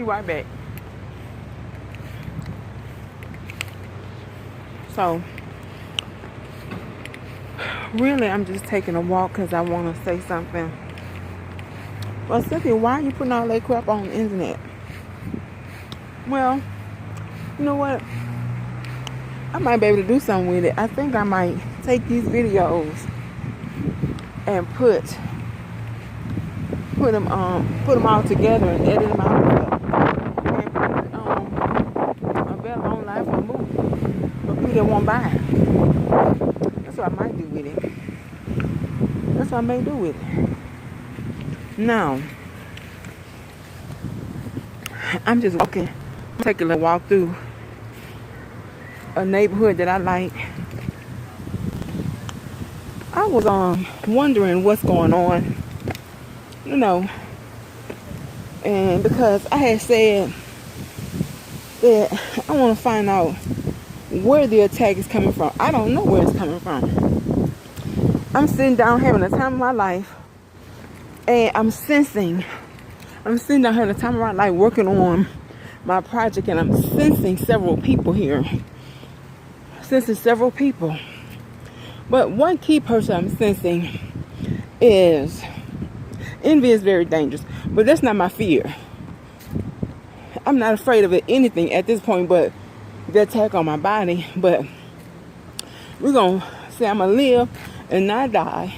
right back. So, really, I'm just taking a walk because I want to say something. Well, Cynthia, why are you putting all that crap on the internet? Well, you know what? I might be able to do something with it. I think I might take these videos and put them all together and edit them out and put it available online for a movie for people that won't buy it. That's what I might do with it. That's what I may do with it. Now, I'm just walking, taking a walk through a neighborhood that I like. I was wondering what's going on, you know, and because I had said that I want to find out where the attack is coming from. I don't know where it's coming from. I'm sitting down having the time of my life, and I'm sitting down having the time of my life working on my project, and I'm sensing several people here. But one key person I'm sensing is envy is very dangerous, but that's not my fear. I'm not afraid of anything at this point but the attack on my body. But we're going to say I'm going to live and not die.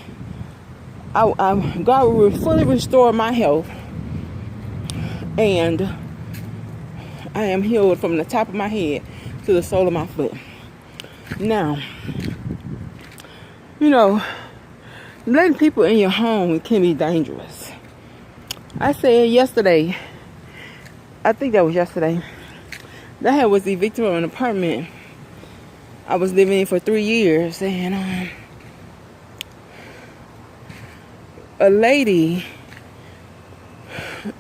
God will fully restore my health, and I am healed from the top of my head to the sole of my foot. Now, you know, letting people in your home can be dangerous. I said yesterday, I think that was yesterday, that I was evicted from an apartment I was living in for 3 years, and a lady,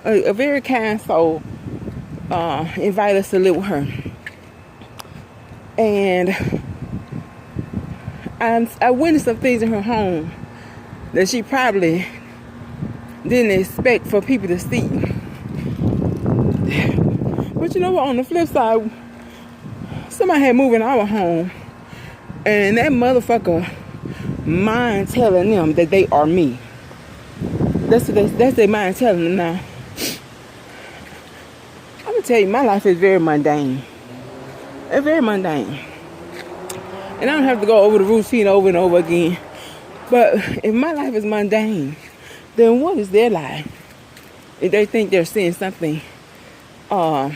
a very kind soul, invited us to live with her. And I witnessed some things in her home that she probably didn't expect for people to see. But you know what, on the flip side, somebody had moved in our home, and that motherfucker mind telling them that they are me. That's their mind telling them now. I'm gonna tell you, my life is very mundane. It's very mundane. And I don't have to go over the routine over and over again. But if my life is mundane, then what is their life? If they think they're seeing something of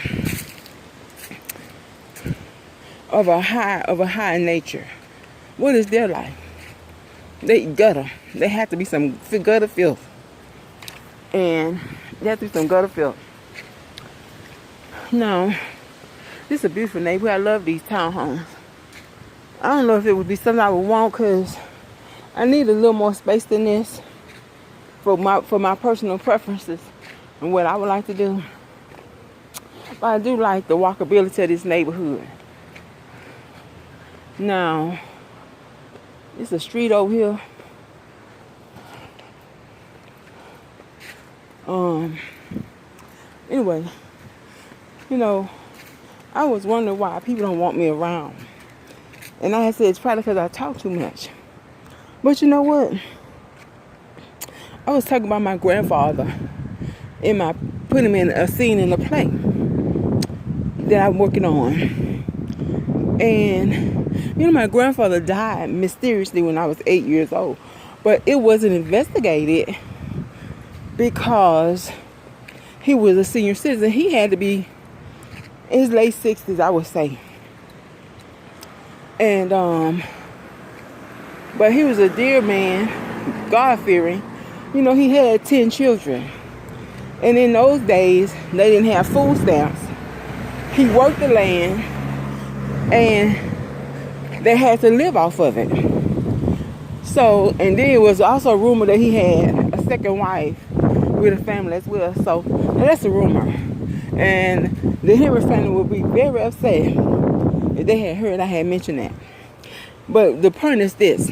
a high nature, what is their life? They gutter. They have to be some gutter filth. And they have to be some gutter filth. Now, this is a beautiful neighborhood. I love these townhomes. I don't know if it would be something I would want, because I need a little more space than this for my personal preferences and what I would like to do. But I do like the walkability of this neighborhood. Now, it's a street over here. Anyway, you know, I was wondering why people don't want me around. And I said it's probably because I talk too much. But you know what? I was talking about my grandfather putting him in a scene in a play that I'm working on. And, you know, my grandfather died mysteriously when I was 8 years old. But it wasn't investigated because he was a senior citizen. He had to be in his late 60s, I would say. And, but he was a dear man, God-fearing. You know, he had 10 children. And in those days, they didn't have food stamps. He worked the land, and they had to live off of it. So, and then it was also a rumor that he had a second wife with a family as well. So, that's a rumor. And the Henry family would be very upset if they had heard I had mentioned that. But the point is this.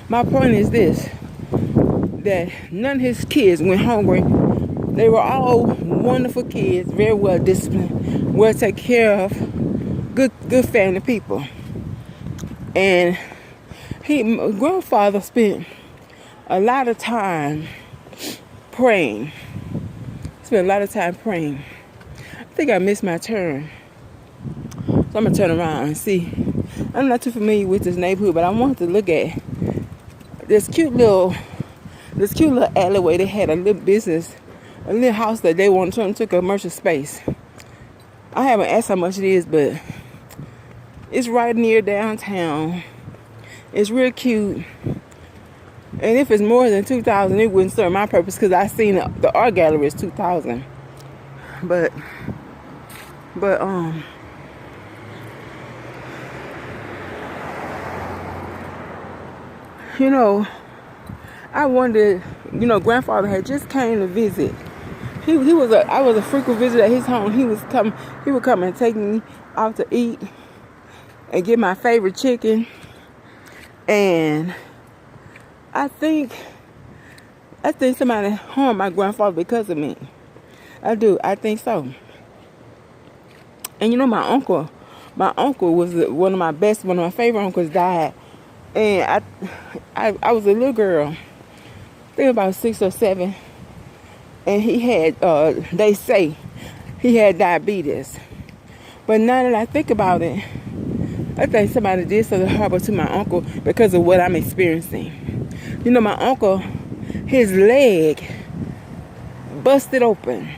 My point is this. That none of his kids went hungry They were all wonderful kids, very well disciplined, well taken care of, good family people. And my grandfather spent a lot of time praying. Spent a lot of time praying. I think I missed my turn. So I'm going to turn around and see. I'm not too familiar with this neighborhood, but I wanted to look at this cute little alleyway. They had a little business, a little house that they wanted to turn into commercial space. I haven't asked how much it is, but it's right near downtown. It's real cute. And if it's more than $2,000, it wouldn't serve my purpose because I seen the art gallery is $2,000. But you know, I wondered, grandfather had just came to visit. I was a frequent visitor at his home. He would come and take me out to eat and get my favorite chicken. And I think somebody harmed my grandfather because of me. I do. I think so. And my uncle was one of my favorite uncles died. And I was a little girl, I think about 6 or 7. And he had, they say, he had diabetes. But now that I think about it, I think somebody did something horrible to my uncle because of what I'm experiencing. My uncle, his leg busted open.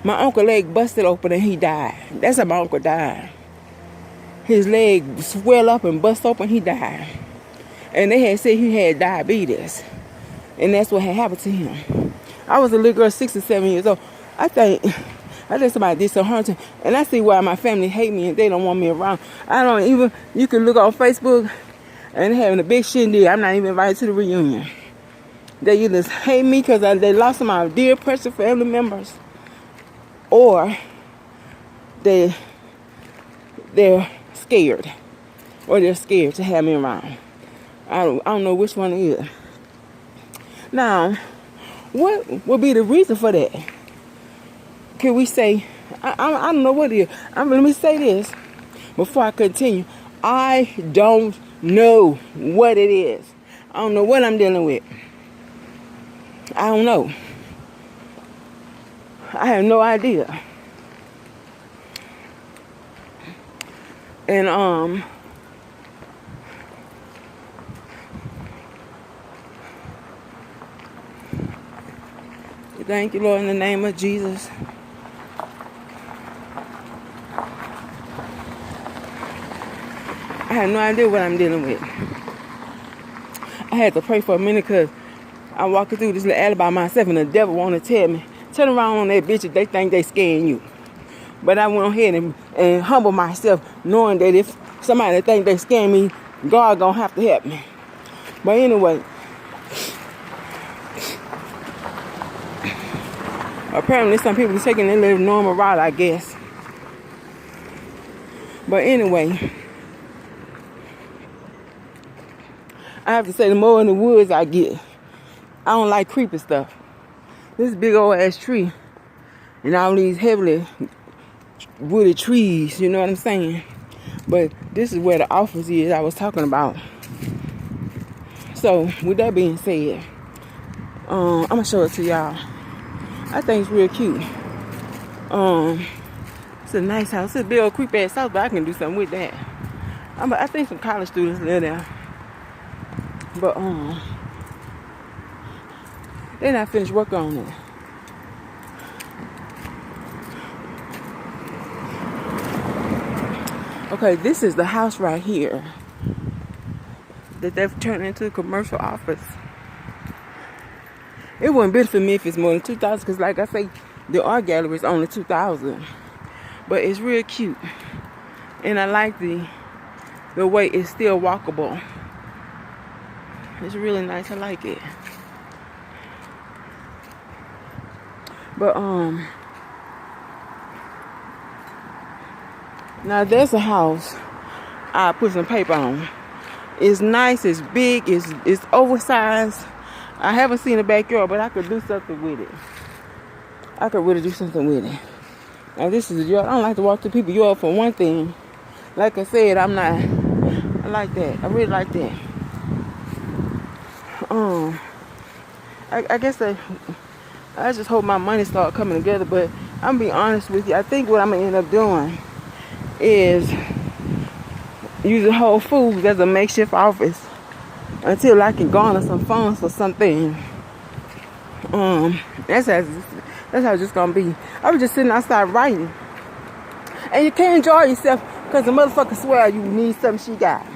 My uncle's leg busted open and he died. That's how my uncle died. His leg swelled up and bust open, he died. And they had said he had diabetes. And that's what had happened to him. I was a little girl, 6 or 7 years old. I think somebody did some harm to him. And I see why my family hate me and they don't want me around. You can look on Facebook and having a big shindig. I'm not even invited to the reunion. They either hate me because they lost some of my dear, precious family members. Or they're scared. Or they're scared to have me around. I don't know which one it is. Now, what would be the reason for that? Can we say, I don't know what it is. Let me say this before I continue. I don't know what it is. I don't know what I'm dealing with. I don't know. I have no idea. And thank you, Lord, in the name of Jesus. I have no idea what I'm dealing with. I had to pray for a minute because I'm walking through this little alley by myself and the devil want to tell me, turn around on that bitch if they think they scaring you. But I went ahead and humble myself knowing that if somebody think they scaring me, God gonna have to help me. But anyway, apparently some people are taking their little normal route, I guess. But anyway, I have to say the more in the woods I get, I don't like creepy stuff. This big old ass tree and all these heavily wooded trees, you know what I'm saying? But this is where the office is I was talking about. So with that being said, I'm gonna show it to y'all. I think it's real cute. It's a nice house. It's a big old creepy ass house, but I can do something with that. I think some college students live there. But they're not finished working on it. Okay, this is the house right here that they've turned into a commercial office. It wouldn't benefit me if it's more than 2,000, because like I say, the art gallery is only 2,000. But it's real cute, and I like the way it's still walkable. It's really nice. I like it. But now there's a house I put some paper on. It's nice, it's big, it's oversized. I haven't seen the backyard, but I could do something with it. I could really do something with it. Now this is a yard. I don't like to walk to people's yard for one thing. Like I said, I like that. I really like that. I guess I just hope my money start coming together. But I'm gonna be honest with you. I think what I'm gonna end up doing is using Whole Foods as a makeshift office until I can garner some funds for something. That's how it's just gonna be. I was just sitting outside writing, and you can't enjoy yourself because the motherfucker swear you need something she got.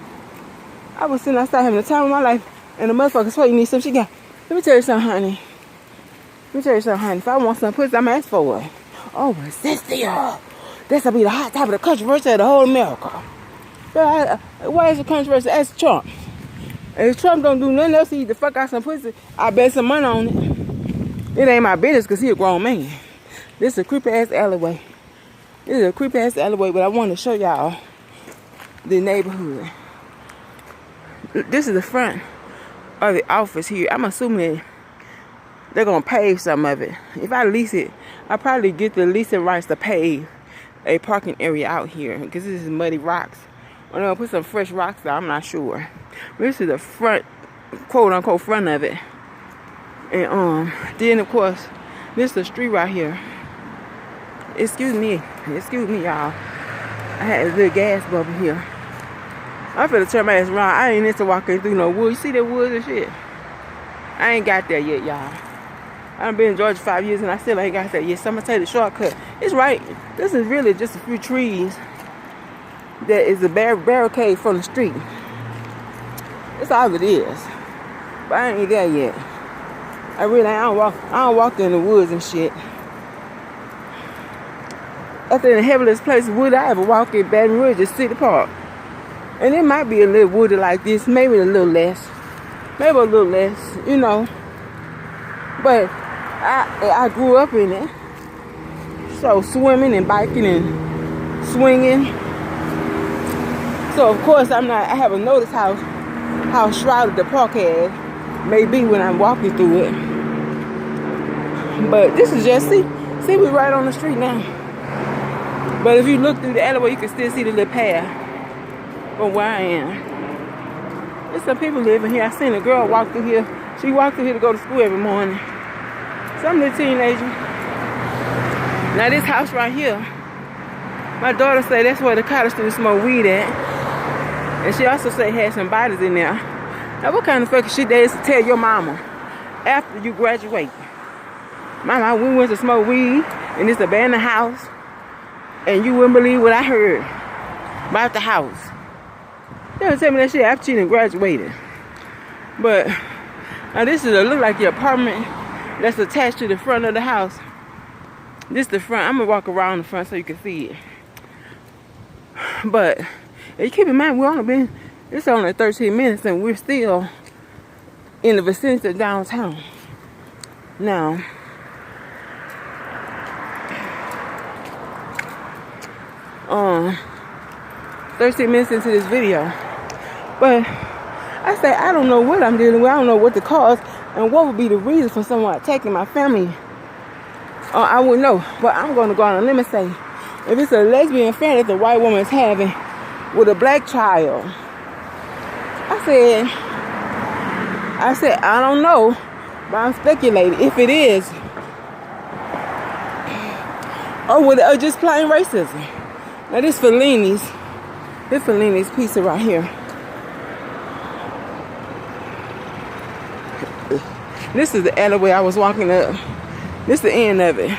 I was sitting outside having the time of my life, and the motherfucker swear you need something she got. Let me tell you something, honey. If I want some pussy, I'm ask for it. Oh, what's this deal? This will be the hot top of the controversy of the whole America. But why is the controversy? Ask Trump. If Trump don't do nothing else, he the fuck out some pussy, I bet some money on it. It ain't my business because he a grown man. This is a creepy ass alleyway. But I want to show y'all the neighborhood. This is the front of the office here. I'm assuming they're going to pave some of it. If I lease it, I'll probably get the leasing rights to pave a parking area out here because this is muddy rocks. Or they'll put some fresh rocks there, I'm not sure. This is the front, quote unquote, front of it. And then of course, this is the street right here. Excuse me, y'all. I had a little gas bubble here. I'm finna turn my ass around. I ain't into walking through no woods. You see that woods and shit? I ain't got there yet, y'all. I've been in Georgia 5 years and I still ain't got there yet. So I'm gonna take the shortcut. It's right. This is really just a few trees. That is a barricade from the street. That's all it is. But I ain't there yet. I don't walk in the woods and shit. I think the heaviest place would I ever walk in Baton Rouge is City Park. And it might be a little wooded like this, maybe a little less. You know. But I grew up in it. So swimming and biking and swinging. So of course I haven't noticed how shrouded the park may be when I'm walking through it. But this is just see we're right on the street now. But if you look through the alleyway, you can still see the little path from where I am. There's some people living here. I seen a girl walk through here. She walked through here to go to school every morning. Some little teenager. Now this house right here, my daughter said that's where the college students smoke weed at. And she also said had some bodies in there. Now what kind of fucking shit that is to tell your mama after you graduate? Mama, we went to smoke weed in this abandoned house. And you wouldn't believe what I heard about the house. They don't tell me that shit after she done graduated. But now this look like the apartment that's attached to the front of the house. This is the front. I'm gonna walk around the front so you can see it. But you keep in mind it's only 13 minutes and we're still in the vicinity of downtown. Now 13 minutes into this video. But I say I don't know what I'm dealing with. I don't know what the cause and what would be the reason for someone attacking my family. I wouldn't know. But I'm going to go on a limb and say, if it's a lesbian affair that the white woman is having with a black child, I said, I don't know, but I'm speculating if it is, or just plain racism. Now this Fellini's pizza right here. This is the alleyway I was walking up. This is the end of it.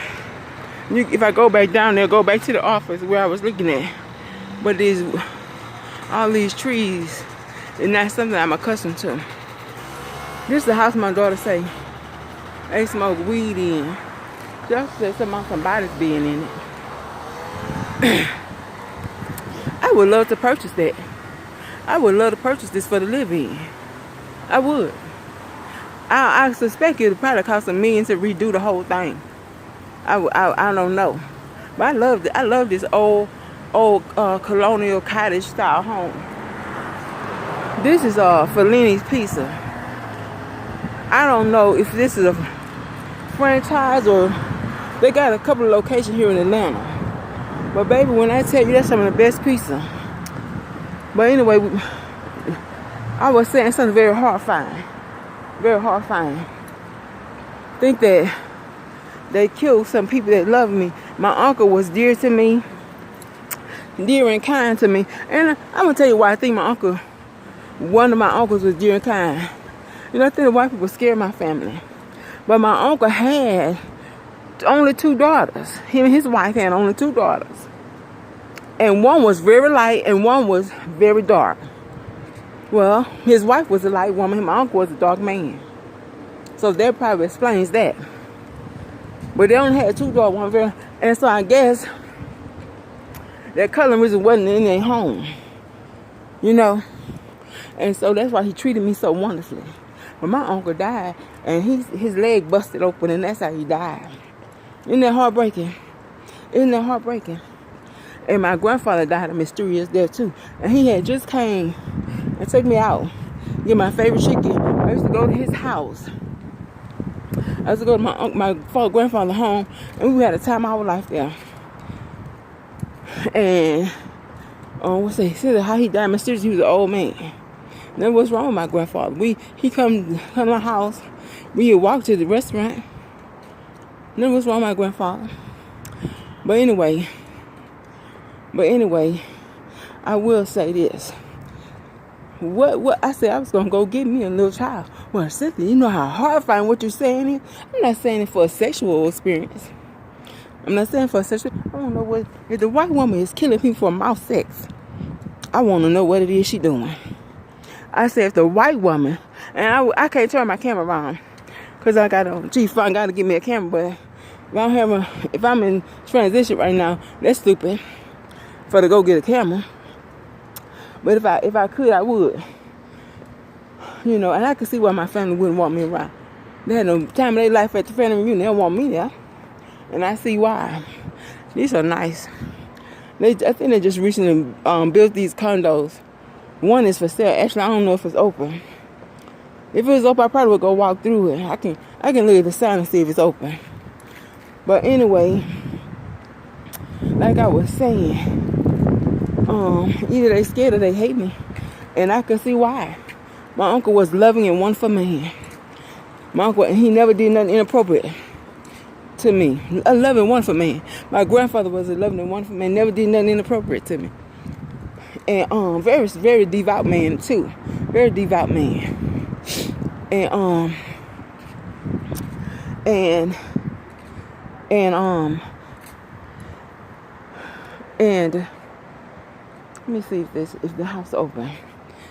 If I go back down there, go back to the office where I was looking at. But all these trees is not something I'm accustomed to. This is the house my daughter say they smoke weed in. She also said something about some bodies being in it. I would love to purchase that. I would love to purchase this for the live-in. I would. I suspect it would probably cost $1 million to redo the whole thing. I don't know, but I love this old colonial cottage style home. This is Fellini's Pizza. I don't know if this is a franchise or They got a couple of locations here in Atlanta. But baby, when I tell you, that's some of the best pizza. But anyway, I was saying something very horrifying. Very horrifying. Think that they killed some people that loved me. My uncle was dear to me. Dear and kind to me. And I'm going to tell you why I think one of my uncles was dear and kind. You know, I think the white people scared my family. But my uncle had only 2 daughters. Him and his wife had only 2 daughters. And one was very light and one was very dark. Well, his wife was a light woman. My uncle was a dark man. So that probably explains that. But they only had 2 daughters, one very... And so I guess that colorism wasn't in their home. You know? And so that's why he treated me so wonderfully. But my uncle died and his leg busted open and that's how he died. Isn't that heartbreaking? Isn't that heartbreaking? And my grandfather died a mysterious death too. And he had just came and took me out. Get my favorite chicken. I used to go to his house. I used to go to my grandfather's home. And we had a time of our life there. And he said how he died mysteriously. He was an old man. And then what's wrong with my grandfather? He come to my house. We would walk to the restaurant. And then what's wrong with my grandfather? But anyway, I will say this. What I said I was gonna go get me a little child. Well, Cynthia, you know how horrifying what you're saying is? I'm not saying it for a sexual experience. I'm not saying for a sexual. I don't know what if the white woman is killing people for mouth sex. I want to know what it is she doing. I said if the white woman, and I can't turn my camera around because I got on G5. I got to get me a camera, but if I'm in transition right now, that's stupid for to go get a camera. But if I could, I would. You know, and I could see why my family wouldn't want me around. They had no time of their life at the family reunion. They don't want me there. And I see why. These are nice. I think they just recently built these condos. One is for sale. Actually, I don't know if it's open. If it was open, I probably would go walk through it. I can look at the sign and see if it's open. But anyway, like I was saying, either they scared or they hate me. And I can see why. My uncle was loving and one for man. My uncle, and he never did nothing inappropriate to me. A loving one for man. My grandfather was a loving and one for man. Never did nothing inappropriate to me. And very, very devout man too. Very devout man. And let me see if the house is open.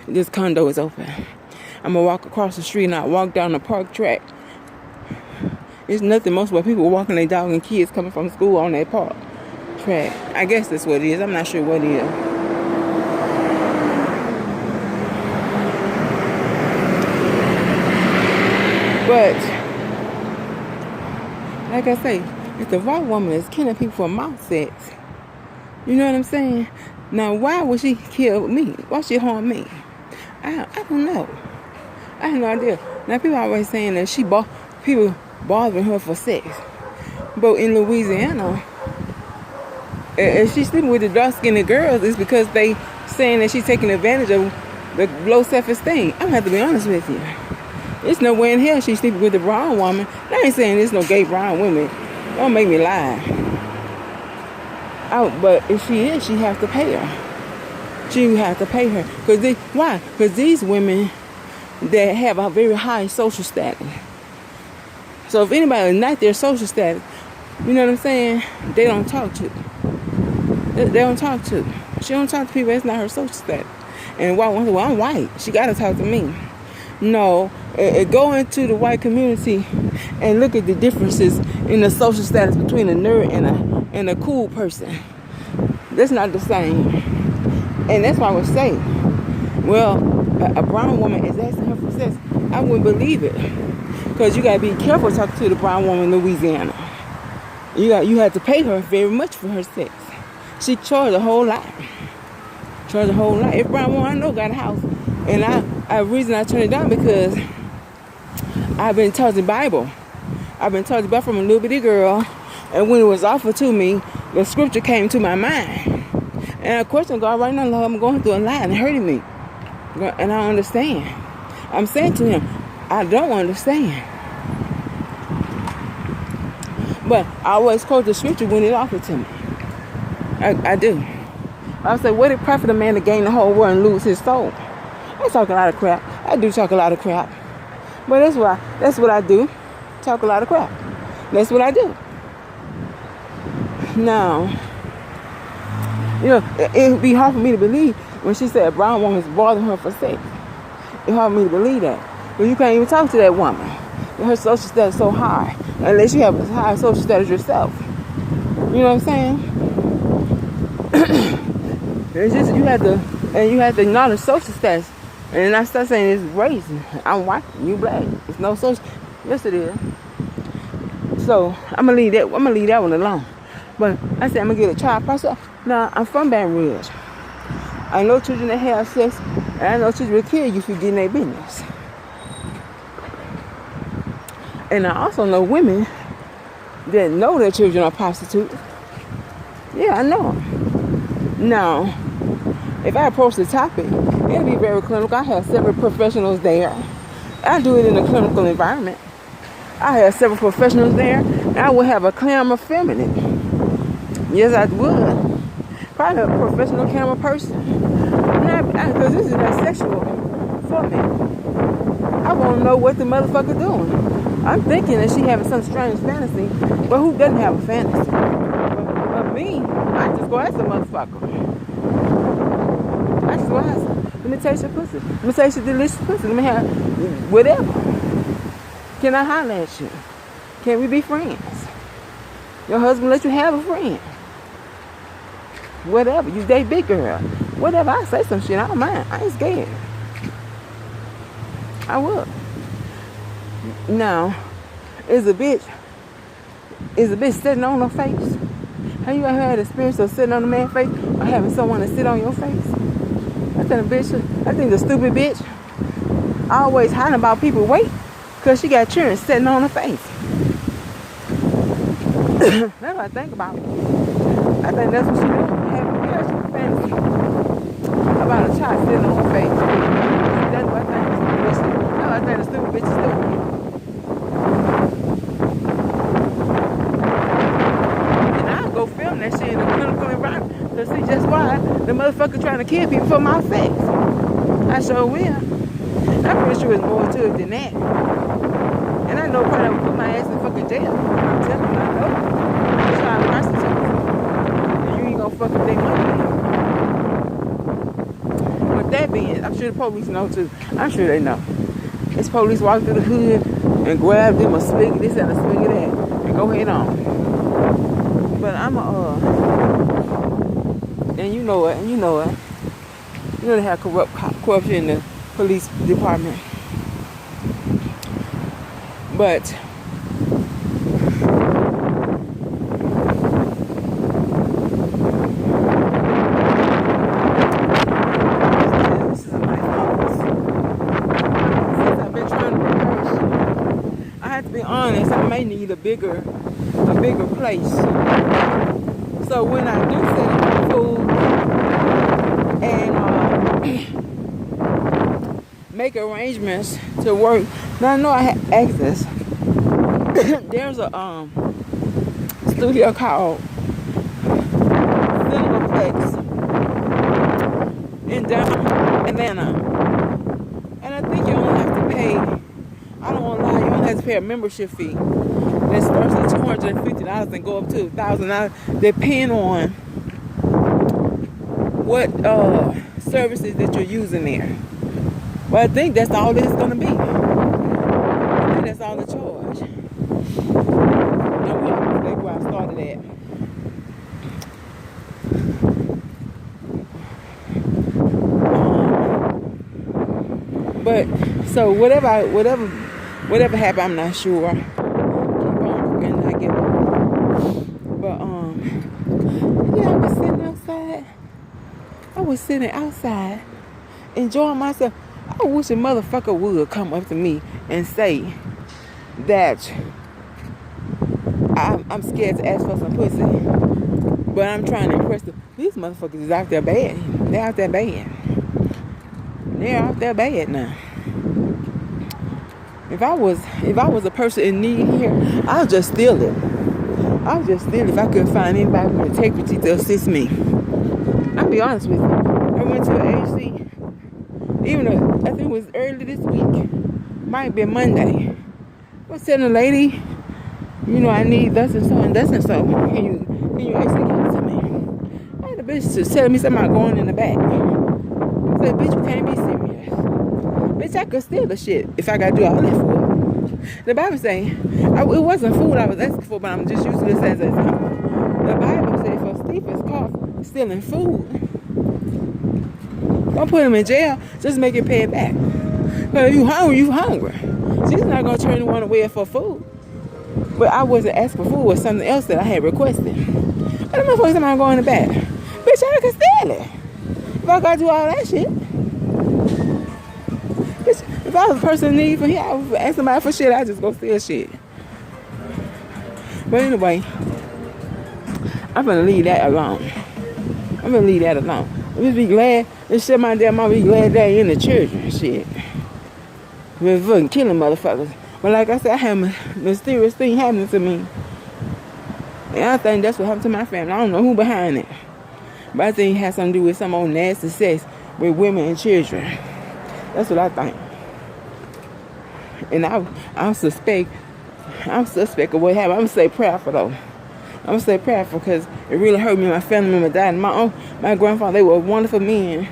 This condo is open. I'm gonna walk across the street and I walk down the park track. It's nothing most where people walking their dog and kids coming from school on that park track. I guess that's what it is. I'm not sure what it is. But like I say, if the white woman is killing people for mouth sex, you know what I'm saying? Now, why would she kill me? Why would she harm me? I don't know. I have no idea. Now, people are always saying that people bothering her for sex. But in Louisiana, if she's sleeping with the dark-skinned girls, it's because they saying that she's taking advantage of the low self-esteem. I'm going to have to be honest with you. There's no way in hell she's sleeping with a brown woman. I ain't saying there's no gay brown women. Don't make me lie. But if she is, she has to pay her. She have to pay her. Why? Because these women that have a very high social status. So if anybody is not their social status, you know what I'm saying? They don't talk to. They don't talk to. She don't talk to people. That's not her social status. And well, I'm white. She got to talk to me. No, go into the white community and look at the differences in the social status between a nerd and a cool person. That's not the same. And that's why I would say, well, a brown woman is asking her for sex. I wouldn't believe it. Because you got to be careful talking to the brown woman in Louisiana. You have to pay her very much for her sex. She charged a whole lot. Every brown woman I know got a house. And the reason I turned it down because I've been taught the Bible. I've been taught the Bible from a little bitty girl And when it was offered to me, the scripture came to my mind. And I questioned God, right now, Lord, I'm going through a lot and hurting me. And I don't understand. I'm saying to him, I don't understand. But I always quote the scripture when it offered to me. I do. I say, what did it profit a man to gain the whole world and lose his soul? I talk a lot of crap. I do talk a lot of crap. But that's what I do. Talk a lot of crap. That's what I do. Now, it would be hard for me to believe when she said a brown woman's bothering her for sex. It's hard for me to believe that. But you can't even talk to that woman. Her social status is so high. Unless you have a high social status yourself. You know what I'm saying? It's just you have to acknowledge social status. And I start saying it's race. I'm white, you black. It's no social. Yes, it is. So I'm gonna leave that one alone. But I said I'm gonna get a child process. Now I'm from Baton Rouge. I know children that have sex, and I know children will kill you if you get in their business. And I also know women that know their children are prostitutes. Yeah, I know them. Now, if I approach the topic, it'll be very clinical. I have several professionals there. I do it in a clinical environment. I have several professionals there, and I would have a camera filming it. Yes, I would. Probably a professional camera person. Because this is not sexual for me. I want to know what the motherfucker doing. I'm thinking that she having some strange fantasy, but who doesn't have a fantasy? But me, I just go ask the motherfucker. I just go ask her. Let me taste your pussy. Let me taste your delicious pussy. Let me have whatever. Can I holler at you? Can we be friends? Your husband let you have a friend. Whatever. You date big girl. Whatever. I say some shit. I don't mind. I ain't scared. I would. Now, is a bitch sitting on her face? Have you ever had the experience of sitting on a man's face or having someone to sit on your face? I think the stupid bitch always hiding about people's weight because she got children sitting on her face. That's what I think about. I think that's what she doing. Having a fantasy about a child sitting on her face. That's what I think. That's what I think the stupid bitch is doing. And I'll go film that shit in a clinical environment to see just why the motherfucker trying to kill people for my sex. I sure will. I'm pretty sure it's more to it than that. And I know probably I would put my ass in fucking jail. I'm telling you, I know. It's child prostitute. And you ain't gonna fuck with their money. With that being, I'm sure the police know too. I'm sure they know. It's police walk through the hood and grab them a spigot this and a spigot that and go head on. But I'm and you know it. You know they have corruption in the police department. But this is my office. Since I've been trying to rehearse, I have to be honest, I may need a bigger place. So when I do set up food and make arrangements to work, now I know I have access. There's a studio called Cineplex in downtown Atlanta, and I think you only have to pay. I don't want to lie, you only have to pay a membership fee that starts at $250 and go up to $1,000, depending on what services that you're using there. But I think that's all it's going to be. I think that's all the charge. That's where I started at. But so whatever happened, I'm not sure. Keep on working, not give up. But yeah, I was sitting outside, enjoying myself. I wish a motherfucker would come up to me and say that I'm scared to ask for some pussy. But I'm trying to impress them. These motherfuckers is out there bad. They're out there bad. They're out there bad now. If I was a person in need here, I'll just steal it. I'll just steal it if I couldn't find anybody with integrity to assist me. I'll be honest with you. I went to an AC, even though I think it was early this week. Might be Monday. I was telling the lady, I need thus and so and thus and so. Can you actually give it to me? And the bitch was telling me something about going in the back. I said, bitch, you can't be serious. Bitch, I could steal the shit if I gotta do all that for it. The Bible say, it wasn't food I was asking for, but I'm just using this as an example. The Bible says for thief is caught stealing food, don't put him in jail, just make it pay it back. But if you hungry. She's not gonna turn anyone away for food. But I wasn't asking for food, it was something else that I had requested. But the motherfuckers am I going in the back? Bitch, I can steal it. If I gotta do all that shit. Bitch, if I was a person in need for here, I would ask somebody for shit, I just go steal shit. But anyway, I'm gonna leave that alone. Just be glad, just shut my damn mouth, be glad they ain't in the church and shit. Been fucking killing motherfuckers. But like I said, I had a mysterious thing happening to me. And I think that's what happened to my family. I don't know who behind it. But I think it has something to do with some old nasty sex with women and children. That's what I think. And I'm suspect of what happened. I'm going to say prayerful though. I'm going to say prayerful because it really hurt me. My family member died. My grandfather, they were wonderful men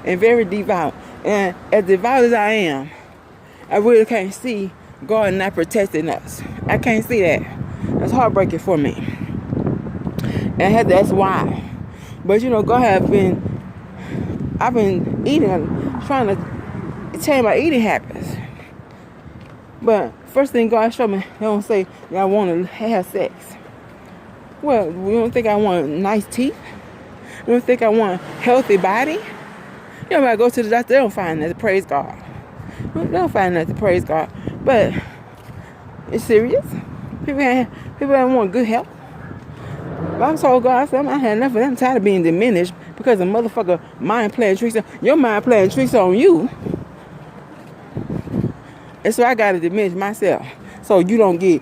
and very devout. And as devout as I am, I really can't see God not protecting us. I can't see that. That's heartbreaking for me. And I had to ask why. But God I've been eating, trying to change my eating habits. But first thing God showed me, He don't say that I want to have sex. Well, you don't think I want nice teeth? You don't think I want a healthy body? When I go to the doctor, they don't find that, praise God. They don't find that, praise God. But it's serious. People don't want good health. But I'm told God, I said, I had enough of them. I'm tired of being diminished because a motherfucker mind playing tricks. Your mind playing tricks on you. And so I got to diminish myself so you don't get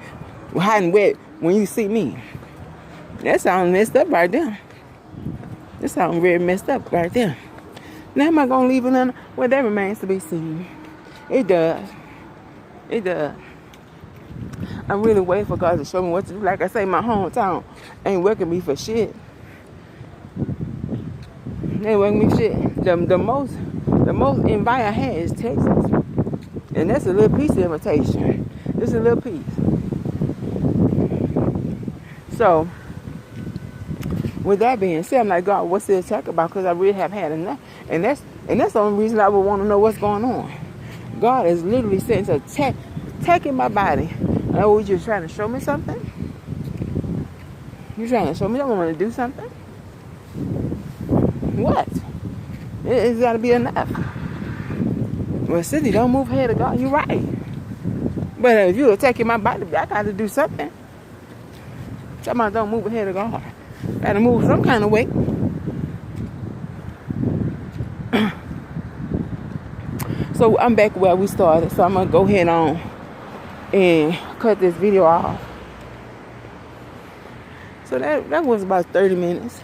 hot and wet when you see me. That sounds messed up right there. That sounds very messed up right there. Now am I going to leave it on? Well, that remains to be seen. It does. I'm really waiting for God to show me what to do. Like I say, my hometown ain't working me for shit. They ain't working me for shit. The most invite I had is Texas. And that's a little piece of invitation. Just a little piece. So, with that being said, I'm like, God, what's the attack about? Because I really have had enough. And that's the only reason I would want to know what's going on. God is literally sent to attacking my body. Oh, you just trying to show me something? You trying to show me I want to do something? What? It's got to be enough. Well, Cindy, don't move ahead of God. You're right. But if you're attacking my body, I got to do something. Somebody don't move ahead of God. Got to move some kind of way. So I'm back where we started. So I'm going to go ahead on and cut this video off. So that was about 30 minutes.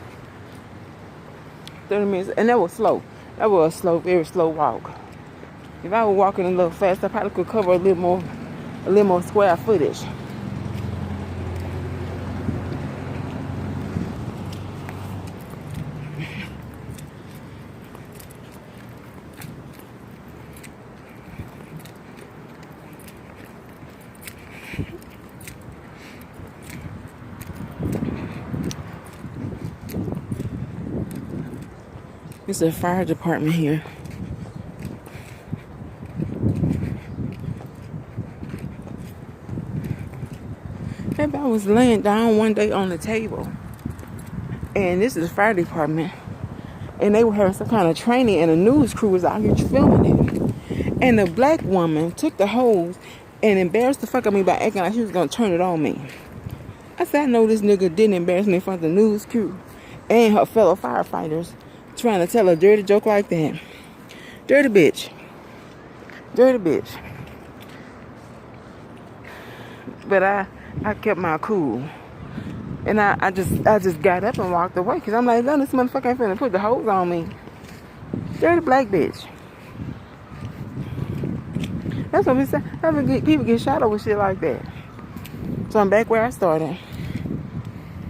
30 minutes. And that was slow. That was a slow, very slow walk. If I was walking a little fast, I probably could cover a little more square footage. It's a fire department here. Maybe I was laying down one day on the table, and this is the fire department, and they were having some kind of training, and a news crew was out here filming it. And the black woman took the hose and embarrassed the fuck out of me by acting like she was gonna turn it on me. I said, I know this nigga didn't embarrass me in front of the news crew and her fellow firefighters trying to tell a dirty joke like that. Dirty bitch. Dirty bitch. But I kept my cool. And I just got up and walked away. Because I'm like, no, this motherfucker ain't finna put the hose on me. Dirty black bitch. That's what we say. People get shot over shit like that. So I'm back where I started.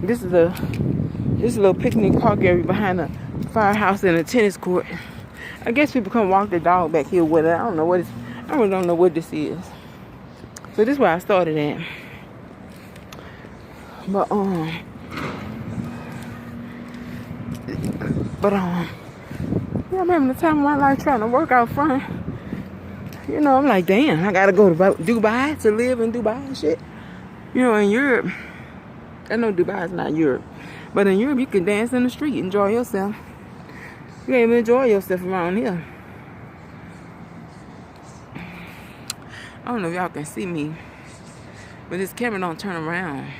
This is a little picnic park area behind the firehouse and a tennis court. I guess people come walk the dog back here with it. I really don't know what this is. So this is where I started at. But yeah, I'm having the time of my life trying to work out front. You know, I'm like, damn, I gotta go to Dubai to live in Dubai and shit. You know, in Europe, I know Dubai is not Europe, but in Europe you can dance in the street, enjoy yourself. You can't even enjoy yourself around here. I don't know if y'all can see me, but this camera don't turn around.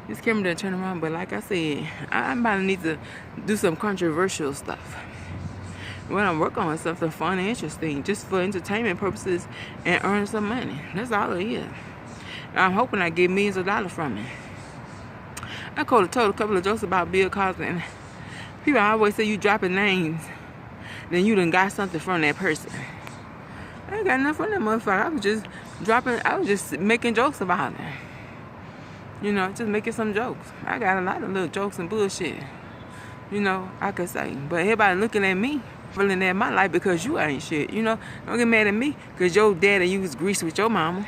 This camera doesn't turn around, but like I said, I might need to do some controversial stuff. When I work on something fun and interesting, just for entertainment purposes and earn some money. That's all it is. I'm hoping I get millions of dollars from it. I told a couple of jokes about Bill Cosby, and people always say you dropping names, then you done got something from that person. I ain't got nothing from that motherfucker. I was just making jokes about it. You know, just making some jokes. I got a lot of little jokes and bullshit. You know, I could say. But everybody looking at me, feeling at my life because you ain't shit. You know, don't get mad at me because your daddy used grease with your mama.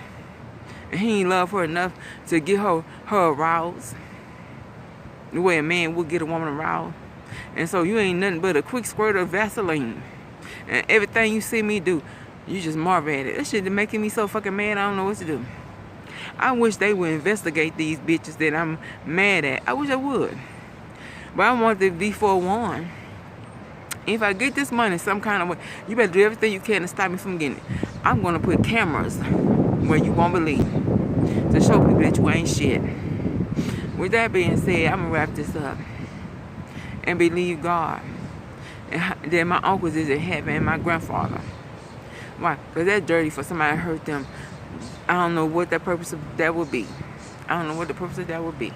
And he ain't love her enough to get her aroused. The way a man would get a woman aroused. And so you ain't nothing but a quick squirt of Vaseline. And everything you see me do, you just marvel at it. That shit is making me so fucking mad, I don't know what to do. I wish they would investigate these bitches that I'm mad at. I wish I would. But I want to be forewarned. If I get this money some kind of way, you better do everything you can to stop me from getting it. I'm going to put cameras where you won't believe, to show people that you ain't shit. With that being said, I'm going to wrap this up. And believe God. And that my uncles is in heaven and my grandfather. Why? Because that's dirty for somebody to hurt them. I don't know what the purpose of that would be. I don't know what the purpose of that would be.